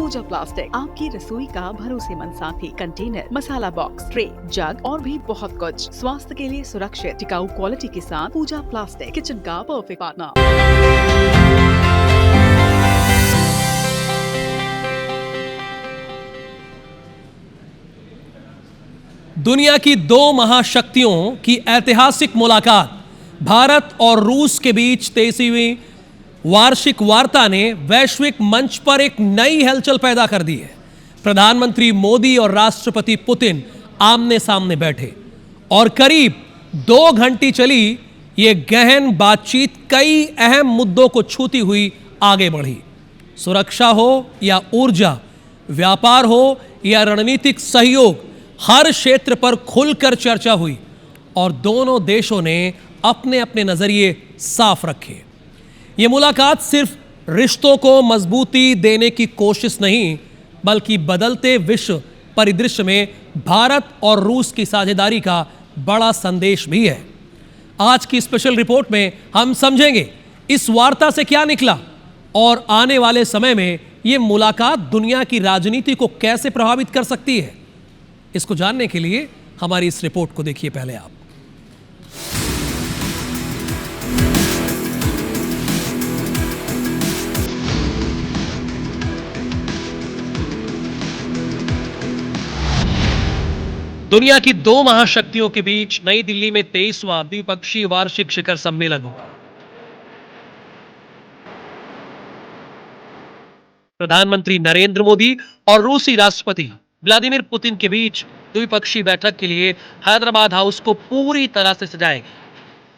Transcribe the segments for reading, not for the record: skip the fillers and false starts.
पूजा plastic, आपकी रसोई का भरोसेमंद साथी। कंटेनर, मसाला बॉक्स, ट्रे, जग और भी बहुत कुछ। स्वास्थ्य के लिए सुरक्षित टिकाऊ क्वालिटी के साथ पूजा प्लास्टिक, किचन का परफेक्ट पार्टनर। दुनिया की दो महाशक्तियों की ऐतिहासिक मुलाकात भारत और रूस के बीच 23वीं वार्षिक वार्ता ने वैश्विक मंच पर एक नई हलचल पैदा कर दी है। प्रधानमंत्री मोदी और राष्ट्रपति पुतिन आमने सामने बैठे और करीब 2 घंटे चली ये गहन बातचीत कई अहम मुद्दों को छूती हुई आगे बढ़ी। सुरक्षा हो या ऊर्जा, व्यापार हो या रणनीतिक सहयोग, हर क्षेत्र पर खुलकर चर्चा हुई और दोनों देशों ने अपने अपने नजरिए साफ रखे। यह मुलाकात सिर्फ रिश्तों को मजबूती देने की कोशिश नहीं, बल्कि बदलते विश्व परिदृश्य में भारत और रूस की साझेदारी का बड़ा संदेश भी है। आज की स्पेशल रिपोर्ट में हम समझेंगे इस वार्ता से क्या निकला और आने वाले समय में यह मुलाकात दुनिया की राजनीति को कैसे प्रभावित कर सकती है। इसको जानने के लिए हमारी इस रिपोर्ट को देखिए पहले आप। दुनिया की दो महाशक्तियों के बीच नई दिल्ली में 23वां द्विपक्षीय वार्षिक शिखर सम्मेलन हुआ। प्रधानमंत्री नरेंद्र मोदी और रूसी राष्ट्रपति व्लादिमीर पुतिन के बीच द्विपक्षीय बैठक के लिए हैदराबाद हाउस को पूरी तरह से सजाया गया।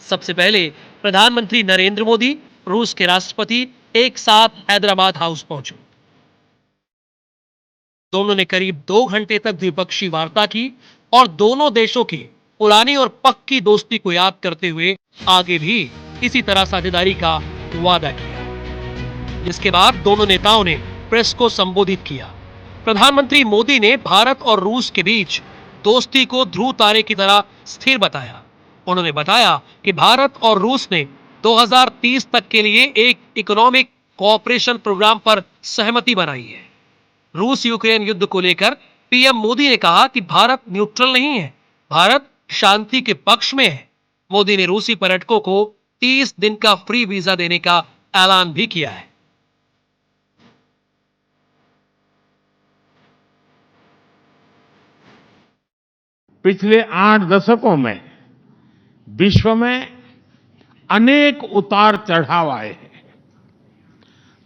सबसे पहले प्रधानमंत्री नरेंद्र मोदी, रूस के राष्ट्रपति एक साथ हैदराबाद हाउस पहुंचे। दोनों ने करीब 2 घंटे तक द्विपक्षीय वार्ता की और दोनों देशों की पुरानी और पक्की दोस्ती को याद करते हुए आगे भी इसी तरह साझेदारी का वादा किया। जिसके बाद दोनों नेताओं ने प्रेस को संबोधित किया। प्रधानमंत्री मोदी ने भारत और रूस के बीच दोस्ती को ध्रुव तारे की तरह स्थिर बताया। उन्होंने बताया कि भारत और रूस ने 2030 तक के लिए एक इकोनॉमिक कोऑपरेशन प्रोग्राम पर सहमति बनाई है। रूस यूक्रेन युद्ध को लेकर पीएम मोदी ने कहा कि भारत न्यूट्रल नहीं है, भारत शांति के पक्ष में है। मोदी ने रूसी पर्यटकों को 30 दिन का फ्री वीजा देने का ऐलान भी किया है। पिछले 8 दशकों में विश्व में अनेक उतार चढ़ाव आए हैं।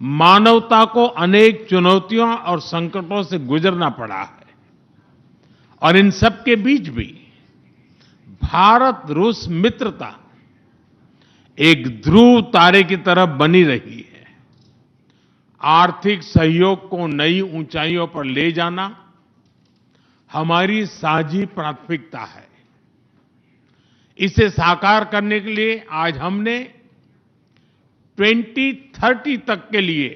मानवता को अनेक चुनौतियों और संकटों से गुजरना पड़ा है और इन सब के बीच भी भारत रूस मित्रता एक ध्रुव तारे की तरह बनी रही है। आर्थिक सहयोग को नई ऊंचाइयों पर ले जाना हमारी साझी प्राथमिकता है। इसे साकार करने के लिए आज हमने 2030 तक के लिए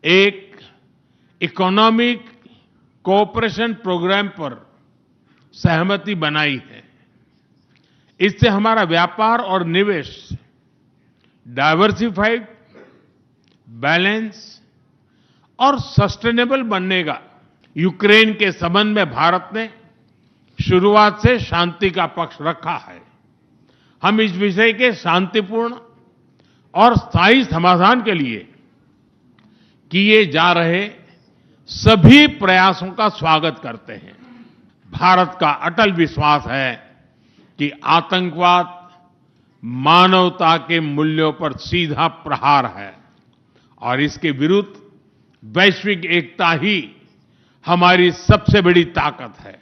एक इकोनॉमिक कोऑपरेशन प्रोग्राम पर सहमति बनाई है। इससे हमारा व्यापार और निवेश डाइवर्सिफाइड, बैलेंस और सस्टेनेबल बनेगा। यूक्रेन के संबंध में भारत ने शुरुआत से शांति का पक्ष रखा है। हम इस विषय के शांतिपूर्ण और स्थायी समाधान के लिए किए जा रहे सभी प्रयासों का स्वागत करते हैं। भारत का अटल विश्वास है कि आतंकवाद मानवता के मूल्यों पर सीधा प्रहार है और इसके विरुद्ध वैश्विक एकता ही हमारी सबसे बड़ी ताकत है।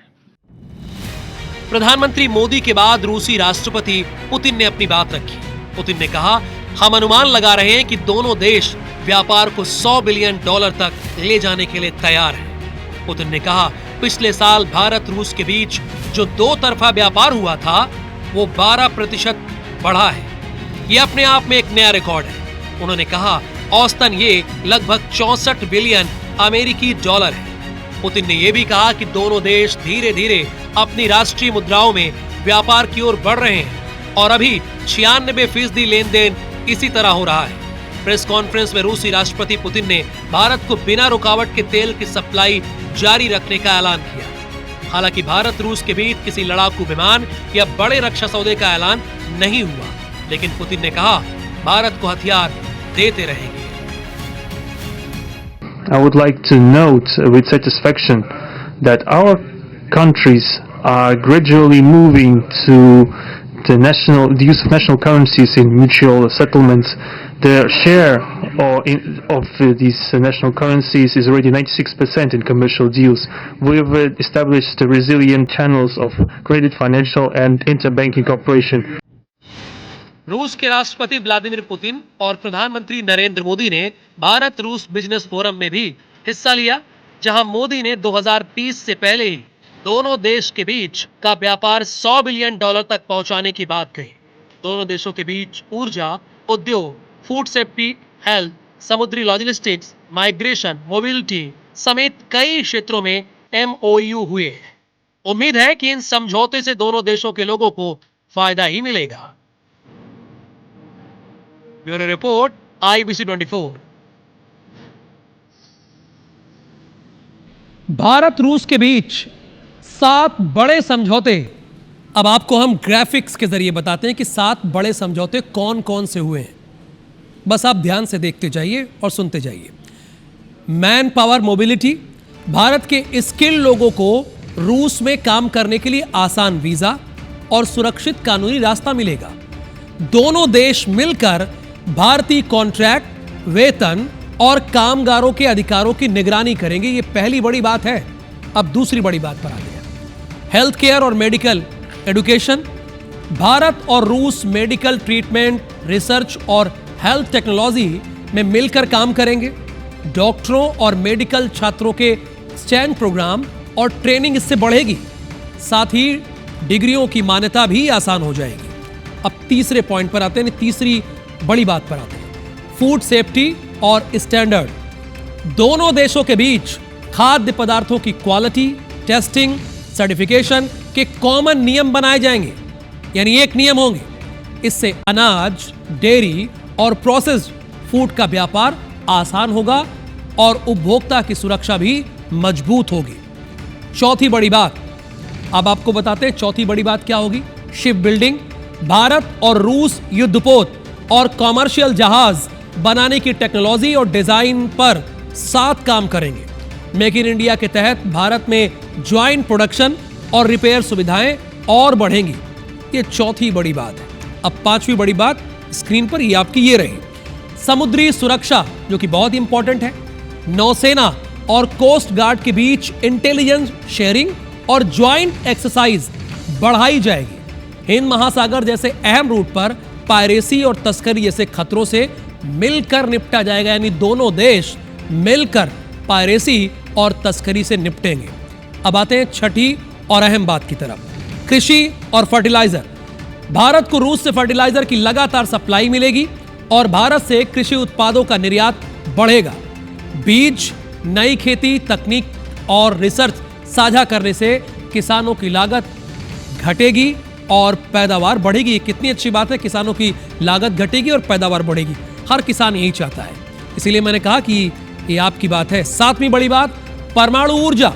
प्रधानमंत्री मोदी के बाद रूसी राष्ट्रपति पुतिन ने अपनी बात रखी। पुतिन ने कहा, हम अनुमान लगा रहे हैं कि दोनों देश व्यापार को $100 बिलियन तक ले जाने के लिए तैयार हैं। पुतिन ने कहा, पिछले साल भारत रूस के बीच जो 2 तरफा व्यापार हुआ था वो 12% बढ़ा है। ये अपने आप में एक नया रिकॉर्ड है। उन्होंने कहा, औसतन ये लगभग 64 बिलियन अमेरिकी डॉलर है। पुतिन ने यह भी कहा कि दोनों देश धीरे धीरे अपनी राष्ट्रीय मुद्राओं में व्यापार की ओर बढ़ रहे हैं और अभी 96% लेन देन इसी तरह हो रहा है। प्रेस कॉन्फ्रेंस में रूसी राष्ट्रपति पुतिन ने भारत को बिना रुकावट के तेल की सप्लाई जारी रखने का ऐलान किया। हालांकि भारत रूस के बीच किसी लड़ाकू विमान या बड़े रक्षा सौदे का ऐलान नहीं हुआ, लेकिन पुतिन ने कहा भारत को हथियार देते रहेंगे। I would like to note with satisfaction that our countries are gradually moving to the use of national currencies in mutual settlements. Their share of these national currencies is already 96% in commercial deals. We have established resilient channels of credit, financial and interbanking cooperation. रूस के राष्ट्रपति Vladimir Putin और प्रधानमंत्री नरेंद्र मोदी ने भारत रूस business forum में भी हिस्सा लिया, जहां मोदी ने 2030 से पहले ही दोनों देश के बीच का व्यापार $100 बिलियन तक पहुंचाने की बात कही। दोनों देशों के बीच ऊर्जा, उद्योग, फूड सेफ्टी, हेल्थ, समुद्री लॉजिस्टिक्स, माइग्रेशन, मोबिलिटी समेत कई क्षेत्रों में MOU हुए। उम्मीद है कि इन समझौते से दोनों देशों के लोगों को फायदा ही मिलेगा। Bureau report, IBC 24। भारत रूस के बीच 7 बड़े समझौते। अब आपको हम ग्राफिक्स के जरिए बताते हैं कि 7 बड़े समझौते कौन कौन से हुए हैं। बस आप ध्यान से देखते जाइए और सुनते जाइए। मैन पावर मोबिलिटी, भारत के स्किल लोगों को रूस में काम करने के लिए आसान वीजा और सुरक्षित कानूनी रास्ता मिलेगा। दोनों देश मिलकर भारतीय कॉन्ट्रैक्ट, वेतन और कामगारों के अधिकारों की निगरानी करेंगे। ये पहली बड़ी बात है। अब दूसरी बड़ी बात पर आते हैं। हेल्थ केयर और मेडिकल एजुकेशन, भारत और रूस मेडिकल ट्रीटमेंट, रिसर्च और हेल्थ टेक्नोलॉजी में मिलकर काम करेंगे। डॉक्टरों और मेडिकल छात्रों के एक्सचेंज प्रोग्राम और ट्रेनिंग इससे बढ़ेगी। साथ ही डिग्रियों की मान्यता भी आसान हो जाएगी। अब तीसरे पॉइंट पर आते हैं, तीसरी बड़ी बात पर आते हैं। फूड सेफ्टी और स्टैंडर्ड, दोनों देशों के बीच खाद्य पदार्थों की क्वालिटी, टेस्टिंग, सर्टिफिकेशन के कॉमन नियम बनाए जाएंगे, यानी एक नियम होंगे। इससे अनाज, डेयरी और प्रोसेस्ड फूड का व्यापार आसान होगा और उपभोक्ता की सुरक्षा भी मजबूत होगी। चौथी बड़ी बात, अब आपको बताते हैं चौथी बड़ी बात क्या होगी। शिप बिल्डिंग, भारत और रूस युद्धपोत और कॉमर्शियल जहाज बनाने की टेक्नोलॉजी और डिजाइन पर साथ काम करेंगे। मेक इन इंडिया के तहत भारत में ज्वाइंट प्रोडक्शन और रिपेयर सुविधाएं और बढ़ेंगी। ये चौथी बड़ी बात है। अब पांचवी बड़ी बात स्क्रीन पर ये आपकी ये रही, समुद्री सुरक्षा, जो कि बहुत इंपॉर्टेंट है। नौसेना और कोस्ट गार्ड के बीच इंटेलिजेंस शेयरिंग और ज्वाइंट एक्सरसाइज बढ़ाई जाएगी। हिंद महासागर जैसे अहम रूट पर पायरेसी और तस्करी जैसे खतरों से मिलकर निपटा जाएगा, यानी दोनों देश मिलकर पायरेसी और तस्करी से निपटेंगे। अब आते हैं छठी और अहम बात की तरफ, कृषि और फर्टिलाइजर। भारत को रूस से फर्टिलाइजर की लगातार सप्लाई मिलेगी और भारत से कृषि उत्पादों का निर्यात बढ़ेगा। बीज, नई खेती तकनीक और रिसर्च साझा करने से किसानों की लागत घटेगी और पैदावार बढ़ेगी। ये कितनी अच्छी बात है, किसानों की लागत घटेगी और पैदावार बढ़ेगी। हर किसान यही चाहता है, इसीलिए मैंने कहा कि ये आपकी बात है। सातवीं बड़ी बात, परमाणु ऊर्जा।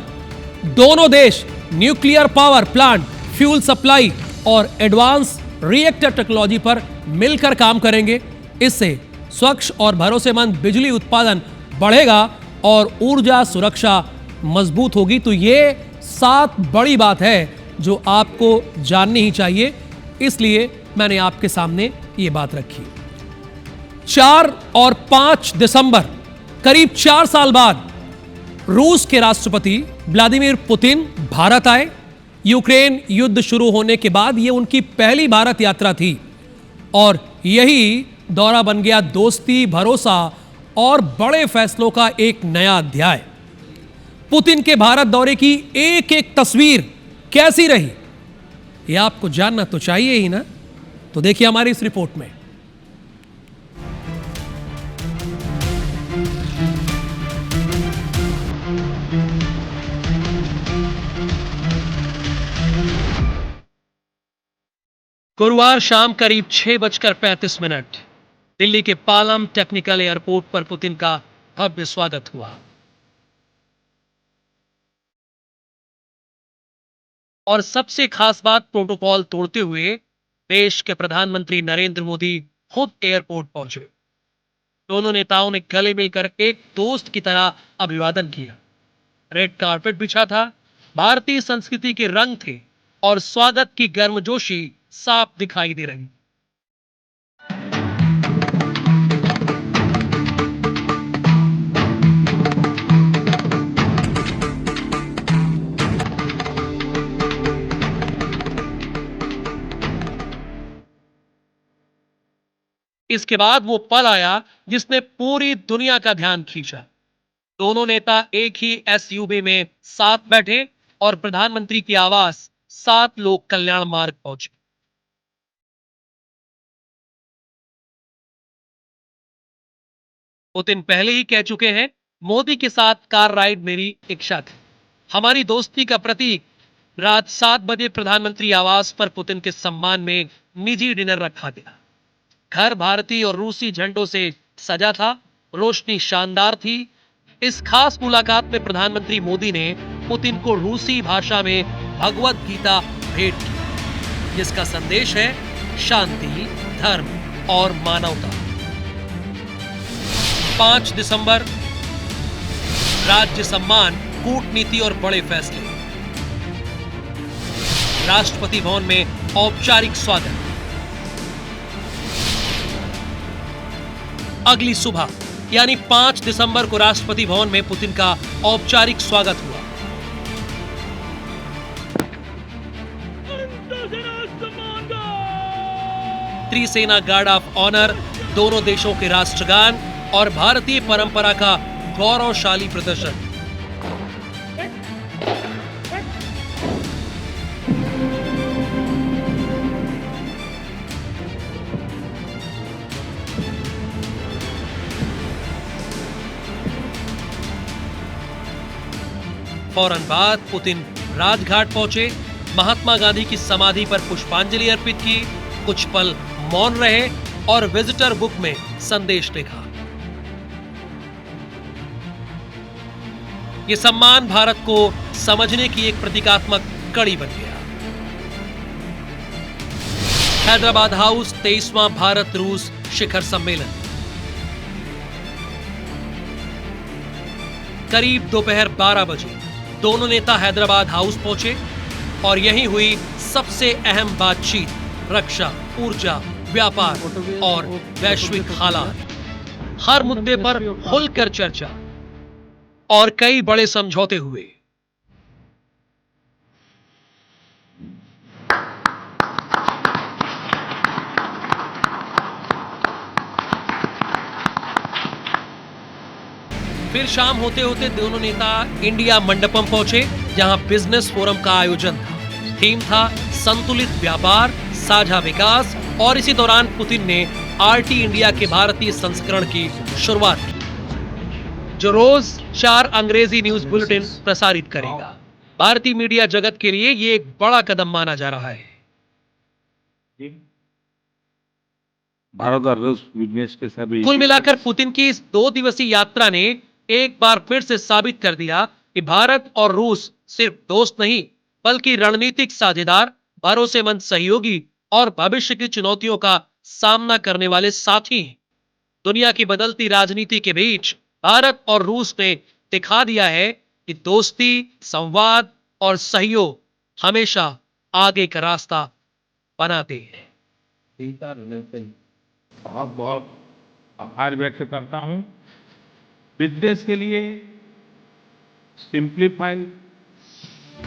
दोनों देश nuclear power plant, fuel supply और एडवांस रिएक्टर टेक्नोलॉजी पर मिलकर काम करेंगे। इससे स्वच्छ और भरोसेमंद बिजली उत्पादन बढ़ेगा और ऊर्जा सुरक्षा मजबूत होगी। तो ये 7 बड़ी बात है जो आपको जाननी ही चाहिए, इसलिए मैंने आपके सामने ये बात रखी। 4 और 5 दिसंबर, करीब 4 साल बाद रूस के राष्ट्रपति व्लादिमीर पुतिन भारत आए। यूक्रेन युद्ध शुरू होने के बाद ये उनकी पहली भारत यात्रा थी और यही दौरा बन गया दोस्ती, भरोसा और बड़े फैसलों का एक नया अध्याय। पुतिन के भारत दौरे की एक एक तस्वीर कैसी रही, ये आपको जानना तो चाहिए ही ना। तो देखिए हमारी इस रिपोर्ट में। गुरुवार शाम करीब 6:35 मिनट, दिल्ली के पालम टेक्निकल एयरपोर्ट पर पुतिन का भव्य स्वागत हुआ। और सबसे खास बात, प्रोटोकॉल तोड़ते हुए देश के प्रधानमंत्री नरेंद्र मोदी खुद एयरपोर्ट पहुंचे। दोनों नेताओं ने गले मिलकर एक दोस्त की तरह अभिवादन किया। रेड कार्पेट बिछा था, भारतीय संस्कृति के रंग थे और स्वागत की गर्मजोशी साफ दिखाई दे रही। इसके बाद वो पल आया जिसने पूरी दुनिया का ध्यान खींचा। दोनों नेता एक ही एसयूवी में साथ बैठे और प्रधानमंत्री की आवास 7 लोक कल्याण मार्ग पहुंचे। पुतिन पहले ही कह चुके हैं, मोदी के साथ कार राइड मेरी इच्छा थी, हमारी दोस्ती का प्रतीक। रात 7 बजे प्रधानमंत्री आवास पर पुतिन के सम्मान में निजी डिनर रखा गया। घर भारतीय और रूसी झंडों से सजा था, रोशनी शानदार थी। इस खास मुलाकात में प्रधानमंत्री मोदी ने पुतिन को रूसी भाषा में भगवत गीता भेंट की, जिसका संदेश है शांति, धर्म और मानवता। 5 दिसंबर, राज्य सम्मान, कूटनीति और बड़े फैसले। राष्ट्रपति भवन में औपचारिक स्वागत। अगली सुबह यानी 5 दिसंबर को राष्ट्रपति भवन में पुतिन का औपचारिक स्वागत हुआ। त्रिसेना गार्ड ऑफ ऑनर, दोनों देशों के राष्ट्रगान और भारतीय परंपरा का गौरवशाली प्रदर्शन। फौरन बाद पुतिन राजघाट पहुंचे, महात्मा गांधी की समाधि पर पुष्पांजलि अर्पित की, कुछ पल मौन रहे और विजिटर बुक में संदेश लिखा। यह सम्मान भारत को समझने की एक प्रतीकात्मक कड़ी बन गया। हैदराबाद हाउस, 23वां भारत रूस शिखर सम्मेलन। करीब दोपहर 12 बजे दोनों नेता हैदराबाद हाउस पहुंचे और यहीं हुई सबसे अहम बातचीत, रक्षा, ऊर्जा, व्यापार और वैश्विक हालात। हर मुद्दे पर खुलकर चर्चा और कई बड़े समझौते हुए। फिर शाम होते होते दोनों नेता इंडिया मंडपम पहुंचे, जहां बिजनेस फोरम का आयोजन था। थीम था संतुलित व्यापार, साझा विकास और इसी दौरान पुतिन ने आरटी इंडिया के भारतीय संस्करण की शुरुआत की, जो रोज 4 अंग्रेजी न्यूज बुलेटिन प्रसारित करेगा। भारतीय मीडिया जगत के लिए यह एक बड़ा कदम माना जा रहा है। भारत और रूस बिजनेस के सभी कुल मिलाकर पुतिन की इस 2 दिवसीय यात्रा ने एक बार फिर से साबित कर दिया कि भारत और रूस सिर्फ दोस्त नहीं, बल्कि रणनीतिक साझेदार, भरोसेमंद सहयोगी और भविष्य की चुनौतियों का सामना करने वाले साथी हैं। दुनिया की बदलती राजनीति के बीच भारत और रूस ने दिखा दिया है कि दोस्ती, संवाद और सहयोग हमेशा आगे का रास्ता बनाते हैं। बहुत बहुत आभार व्यक्त करता हूं। बिजनेस के लिए सिंप्लीफाई